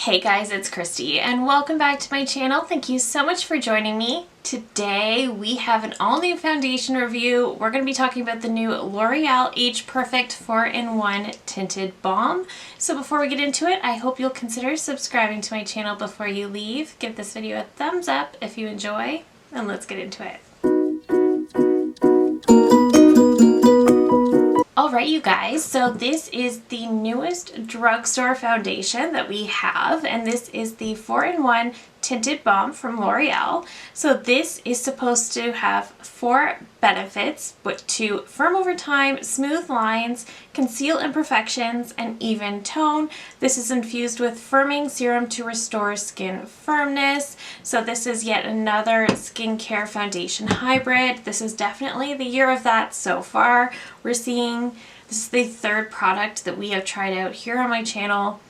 Hey guys, it's Christy and welcome back to my channel. Thank you so much for joining me. Today we have an all new foundation review. We're going to be talking about the new L'Oreal Age Perfect 4-in-1 Tinted Balm. So before we get into it, I hope you'll consider subscribing to my channel before you leave. Give this video a thumbs up if you enjoy, and let's get into it. Alright you guys, so this is the newest drugstore foundation that we have, and this is the 4-in-1 Tinted Balm from L'Oreal. So this is supposed to have 4 benefits, but to firm over time, smooth lines, conceal imperfections, and even tone. This is infused with firming serum to restore skin firmness. So this is yet another skincare foundation hybrid. This is definitely the year of that so far. We're seeing this is the 3rd product that we have tried out here on my channel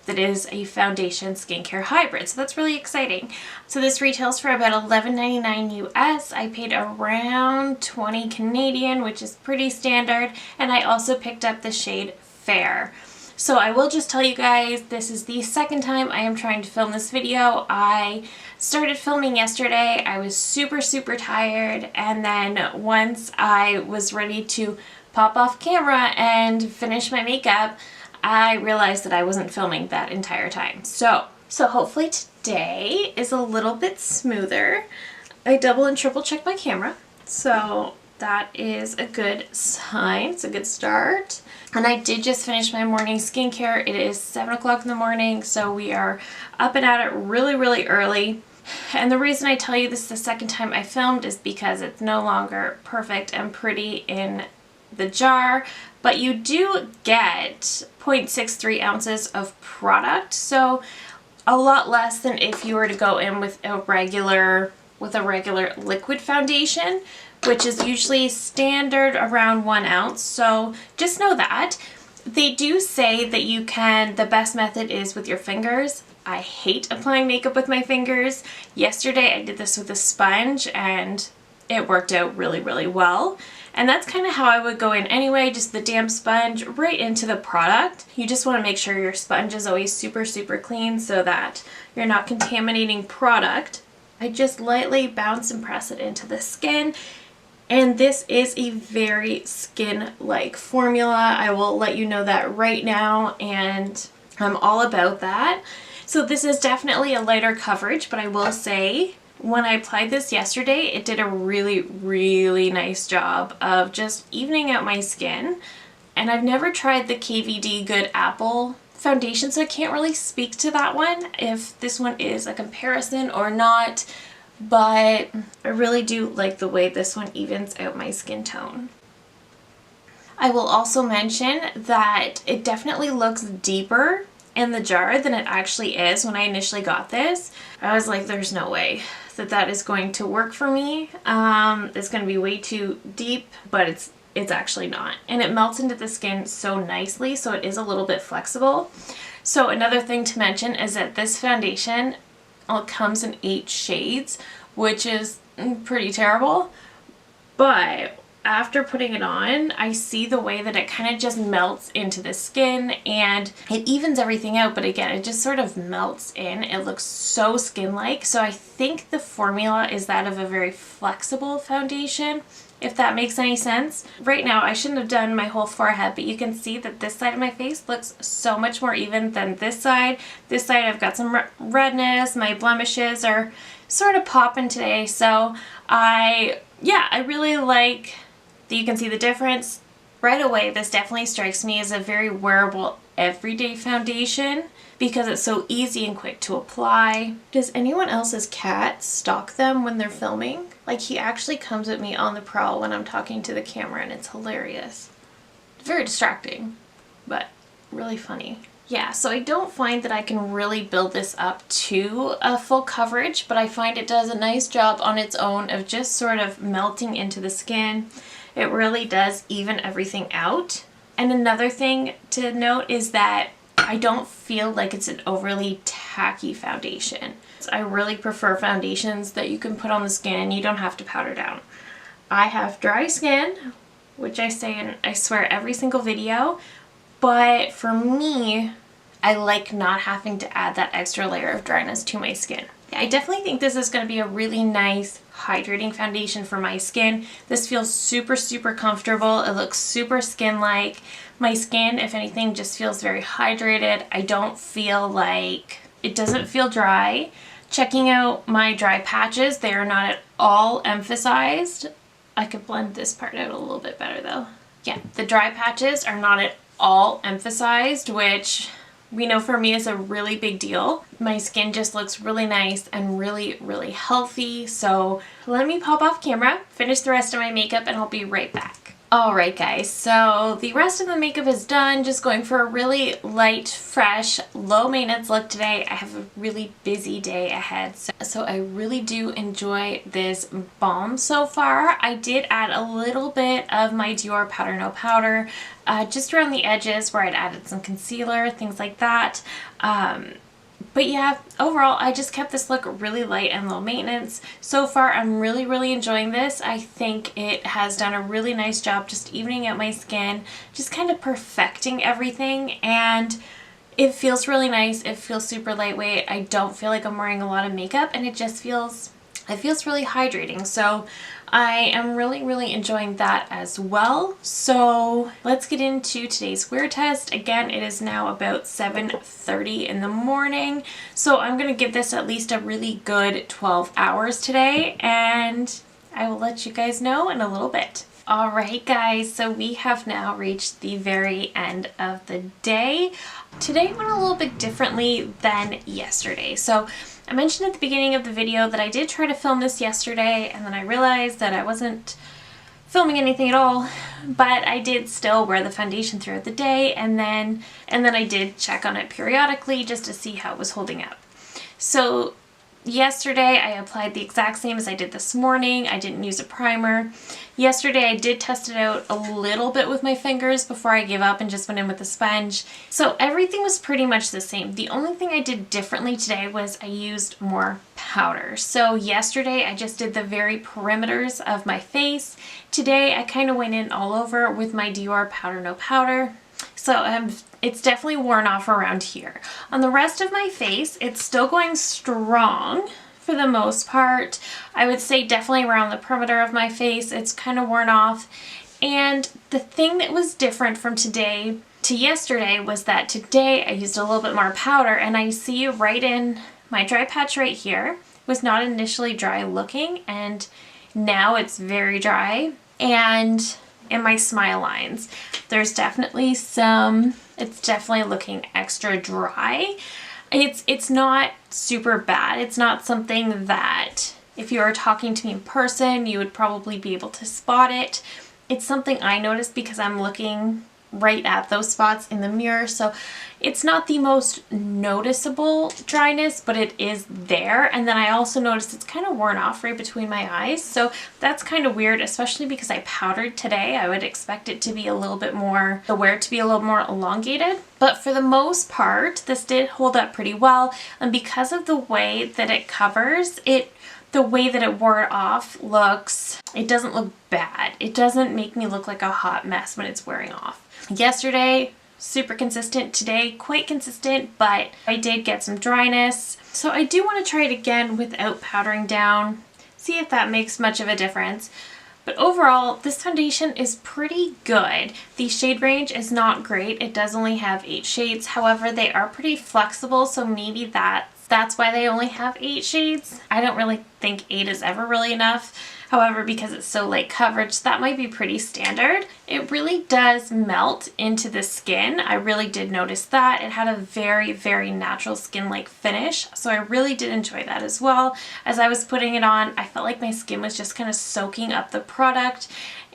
that is a foundation skincare hybrid, so that's really exciting. So this retails for about $11.99 US. I paid around 20 Canadian, which is pretty standard, and I also picked up the shade Fair. So I will just tell you guys, this is the 2nd time I am trying to film this video. I started filming yesterday. I was super tired, and then once I was ready to pop off camera and finish my makeup, I realized that I wasn't filming that entire time. So hopefully today is a little bit smoother. I double and triple checked my camera, so that is a good sign. It's a good start. And I did just finish my morning skincare. It is 7 o'clock in the morning, so we are up and at it really early. And the reason I tell you this is the 2nd time I filmed is because it's no longer perfect and pretty in the jar, but you do get 0.63 ounces of product, so a lot less than if you were to go in with a regular liquid foundation, which is usually standard around 1 ounce. So just know that. They do say that you can, the best method is with your fingers. I hate applying makeup with my fingers. Yesterday I did this with a sponge and it worked out really well. And that's kind of how I would go in anyway, just the damp sponge right into the product. You just want to make sure your sponge is always super clean so that you're not contaminating product. I just lightly bounce and press it into the skin. And this is a very skin-like formula. I will let you know that right now, and I'm all about that. So this is definitely a lighter coverage, but I will say, when I applied this yesterday, it did a really nice job of just evening out my skin. And I've never tried the KVD Good Apple foundation, so I can't really speak to that one, if this one is a comparison or not. But I really do like the way this one evens out my skin tone. I will also mention that it definitely looks deeper in the jar than it actually is. When I initially got this, I was like, there's no way that is going to work for me. It's going to be way too deep, but it's actually not. And it melts into the skin so nicely, so it is a little bit flexible. So another thing to mention is that this foundation comes in 8 shades, which is pretty terrible. But after putting it on, I see the way that it kind of just melts into the skin and it evens everything out, but again, it just sort of melts in. It looks so skin-like. So I think the formula is that of a very flexible foundation, if that makes any sense. Right now, I shouldn't have done my whole forehead, but you can see that this side of my face looks so much more even than this side. This side I've got some redness, my blemishes are sort of popping today, so I really like that you can see the difference. Right away, this definitely strikes me as a very wearable everyday foundation because it's so easy and quick to apply. Does anyone else's cat stalk them when they're filming? Like, he actually comes at me on the prowl when I'm talking to the camera, and it's hilarious. Very distracting, but really funny. Yeah, so I don't find that I can really build this up to a full coverage, but I find it does a nice job on its own of just sort of melting into the skin. It really does even everything out. And another thing to note is that I don't feel like it's an overly tacky foundation. I really prefer foundations that you can put on the skin and you don't have to powder down. I have dry skin, which I say in I swear every single video, but for me I like not having to add that extra layer of dryness to my skin. I definitely think this is going to be a really nice hydrating foundation for my skin. This feels super, super comfortable. It looks super skin-like. My skin, if anything, just feels very hydrated. I don't feel like, it doesn't feel dry. Checking out my dry patches, they are not at all emphasized. I could blend this part out a little bit better though. Yeah, the dry patches are not at all emphasized, which we know for me is a really big deal. My skin just looks really nice and really, really healthy. So let me pop off camera, finish the rest of my makeup, and I'll be right back. Alright guys, so the rest of the makeup is done. Just going for a really light, fresh, low maintenance look today. I have a really busy day ahead, so I really do enjoy this balm so far. I did add a little bit of my Dior Powder No Powder just around the edges where I'd added some concealer, things like that. But yeah, overall, I just kept this look really light and low maintenance. So far, I'm really, really enjoying this. I think it has done a really nice job just evening out my skin, just kind of perfecting everything, and it feels really nice. It feels super lightweight. I don't feel like I'm wearing a lot of makeup, and it feels really hydrating. So I am really, really enjoying that as well. So let's get into today's wear test. Again, it is now about 7:30 in the morning. So I'm going to give this at least a really good 12 hours today, and I will let you guys know in a little bit. Alright guys, so we have now reached the very end of the day. Today went a little bit differently than yesterday. So I mentioned at the beginning of the video that I did try to film this yesterday, and then I realized that I wasn't filming anything at all, but I did still wear the foundation throughout the day, and then I did check on it periodically just to see how it was holding up. So yesterday I applied the exact same as I did this morning. I didn't use a primer. Yesterday I did test it out a little bit with my fingers before I gave up and just went in with a sponge. So everything was pretty much the same. The only thing I did differently today was I used more powder. So yesterday I just did the very perimeters of my face. Today I kind of went in all over with my Dior Powder No Powder. So it's definitely worn off around here. On the rest of my face, it's still going strong for the most part. I would say definitely around the perimeter of my face, it's kind of worn off. And the thing that was different from today to yesterday was that today I used a little bit more powder, and I see right in my dry patch right here was not initially dry looking, and now it's very dry. And in my smile lines, there's definitely it's definitely looking extra dry. It's not super bad. It's not something that if you were talking to me in person, you would probably be able to spot it. It's something I noticed because I'm looking right at those spots in the mirror. So it's not the most noticeable dryness, but it is there. And then I also noticed it's kind of worn off right between my eyes. So that's kind of weird, especially because I powdered today. I would expect it to be a little bit more, the wear to be a little more elongated. But for the most part, this did hold up pretty well. And because of the way that it covers, the way that it wore off it doesn't look bad. It doesn't make me look like a hot mess when it's wearing off. Yesterday, super consistent. Today, quite consistent, but I did get some dryness. So I do want to try it again without powdering down, see if that makes much of a difference. But overall, this foundation is pretty good. The shade range is not great. It does only have 8 shades. However, they are pretty flexible, so maybe that's why they only have 8 shades. I don't really think 8 is ever really enough. However, because it's so light coverage, that might be pretty standard. It really does melt into the skin. I really did notice that. It had a very, very natural skin-like finish, so I really did enjoy that as well. As I was putting it on, I felt like my skin was just kind of soaking up the product,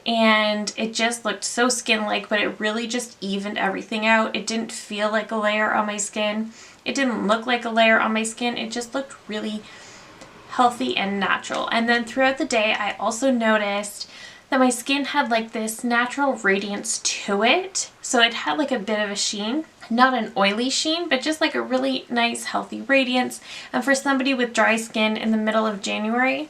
and it just looked so skin-like, but it really just evened everything out. It didn't feel like a layer on my skin. It didn't look like a layer on my skin. It just looked really healthy and natural. And then throughout the day, I also noticed that my skin had like this natural radiance to it. So it had like a bit of a sheen, not an oily sheen, but just like a really nice healthy radiance. And for somebody with dry skin in the middle of January,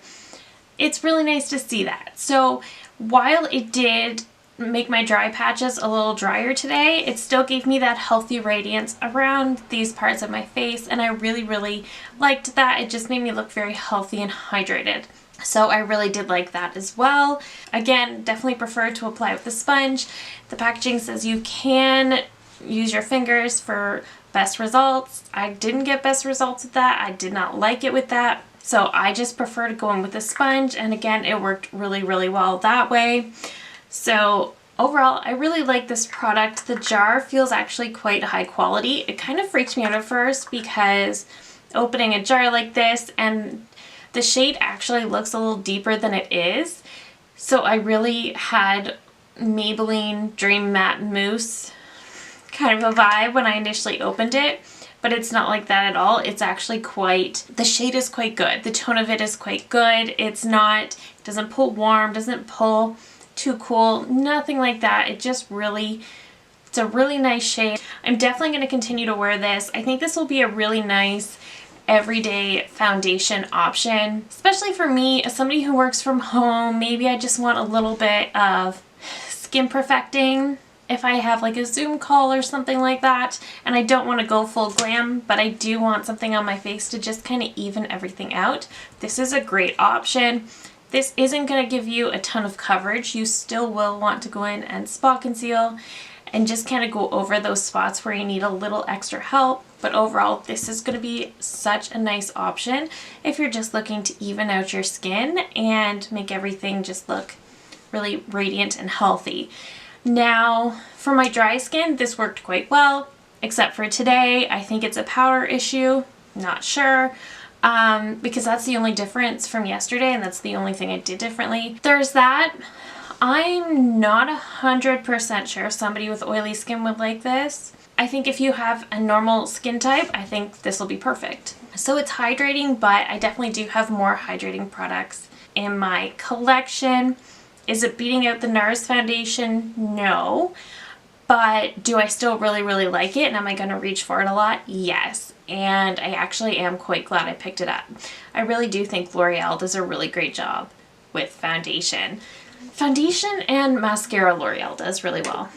it's really nice to see that. So while it did make my dry patches a little drier today, it still gave me that healthy radiance around these parts of my face, and I really, really liked that. It just made me look very healthy and hydrated. So I really did like that as well. Again, definitely prefer to apply with the sponge. The packaging says you can use your fingers for best results. I didn't get best results with that. I did not like it with that. So I just prefer to go in with the sponge, and again, it worked really, really well that way. So overall, I really like this product. The jar feels actually quite high quality. It kind of freaked me out at first because opening a jar like this, and the shade actually looks a little deeper than it is. So I really had Maybelline Dream Matte Mousse kind of a vibe when I initially opened it, but it's not like that at all. It's actually quite, the shade is quite good. The tone of it is quite good. It's not, it doesn't pull warm, doesn't pull too cool, nothing like that. It just really, it's a really nice shade. I'm definitely going to continue to wear this. I think this will be a really nice everyday foundation option, especially for me as somebody who works from home. Maybe I just want a little bit of skin perfecting if I have like a Zoom call or something like that, and I don't want to go full glam, but I do want something on my face to just kind of even everything out. This is a great option. This isn't going to give you a ton of coverage. You still will want to go in and spot conceal and just kind of go over those spots where you need a little extra help. But overall, this is going to be such a nice option if you're just looking to even out your skin and make everything just look really radiant and healthy. Now, for my dry skin, this worked quite well, except for today. I think it's a powder issue. Not sure. Because that's the only difference from yesterday, and that's the only thing I did differently. There's that. I'm not 100% sure if somebody with oily skin would like this. I think if you have a normal skin type, I think this will be perfect. So it's hydrating, but I definitely do have more hydrating products in my collection. Is it beating out the NARS foundation? No. But do I still really, really like it, and am I going to reach for it a lot? Yes. And I actually am quite glad I picked it up. I really do think L'Oreal does a really great job with foundation. Foundation and mascara L'Oreal does really well.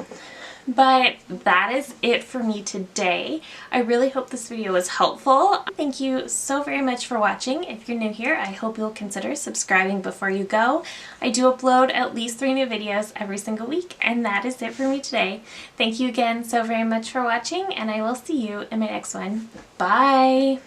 But that is it for me today. I really hope this video was helpful. Thank you so very much for watching. If you're new here, I hope you'll consider subscribing before you go. I do upload at least 3 new videos every single week, and that is it for me today. Thank you again so very much for watching, and I will see you in my next one. Bye!